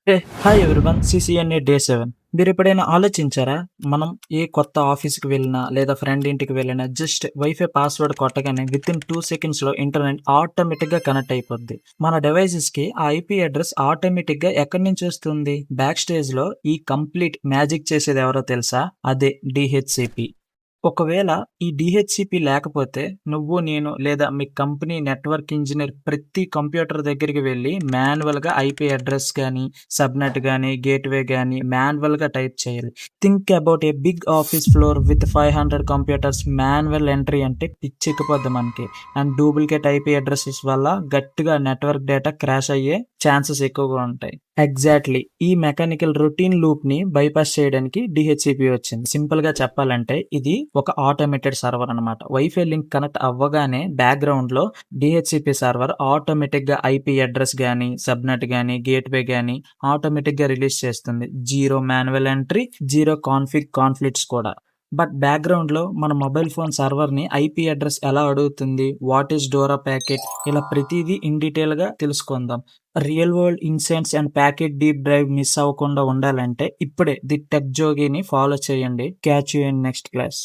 హే! Hi everyone. CCNA day 7. మీరెప్పుడైనా ఆలోచించారా? మనం ఏ కొత్త ఆఫీస్‌కి వెళ్ళినా, లేదా ఫ్రెండ్ ఇంటికి వెళ్ళినా జస్ట్ వైఫై పాస్వర్డ్ కొట్టగానే వితిన్ 2 సెకండ్స్‌లో ఇంటర్నెట్ ఆటోమేటిక్‌గా కనెక్ట్ అయిపోద్ది. మన డివైసెస్‌కి ఆ ఐపీ అడ్రెస్ ఆటోమేటిక్‌గా ఎక్కడి నుంచొస్తుంది? బ్యాక్ స్టేజ్‌లో ఈ కంప్లీట్ మ్యాజిక్ చేసేది ఎవరో తెలుసా? అదే డీహెచ్‌సిపి. ఒకవేళ ఈ డీహెచ్‌సిపి లేకపోతే నువ్వు, నేను లేదా మీ కంపెనీ నెట్వర్క్ ఇంజినీర్ ప్రతి కంప్యూటర్ దగ్గరికి వెళ్లి మాన్యువల్‌గా ఐపీ అడ్రెస్ గాని, సబ్‌నెట్ గాని, గేట్‌వే గాని మాన్యువల్‌గా టైప్ చేయాలి. Think about a big office floor with 500 computers manual entry అంటే పిచ్చెక్కిపోద్ది మనకి. అండ్ డూప్లికేట్ ఐపీ అడ్రెసెస్ వల్ల గట్టిగా నెట్వర్క్ డేటా క్రాష్ అయ్యే ఛాన్సెస్ ఎక్కువగా ఉంటాయి. ఎగ్జాక్ట్‌లీ. ఈ మెకానికల్ రొటీన్ లూప్‌ని బైపాస్ చేయడానికి డీహెచ్‌సిపి వచ్చింది. సింపుల్‌గా చెప్పాలంటే ఇది ఒక ఆటోమేటెడ్ సర్వర్ అనమాట. వైఫై లింక్ కనెక్ట్ అవ్వగానే బ్యాక్‌గ్రౌండ్‌లో డీహెచ్‌సిపి సర్వర్ ఆటోమేటిక్‌గా ఐపీ అడ్రెస్ గాని, సబ్‌నెట్ గాని, గేట్‌వే గాని ఆటోమేటిక్‌గా రిలీజ్ చేస్తుంది. Zero manual entry, zero conflicts కూడా. బట్ బ్యాక్‌గ్రౌండ్‌లో మన మొబైల్ ఫోన్ సర్వర్‌ని ఐపీ అడ్రెస్ ఎలా అడుగుతుంది? What is Dora packet? ఇలా ప్రతీదీ ఇన్ డీటెయిల్‌గా తెలుసుకుందాం. Real world insights and packet deep drive miss అవ్వకుండా ఉండాలంటే ఇప్పుడే ది టెక్ జోగిని ఫాలో చేయండి. Catch you in next class.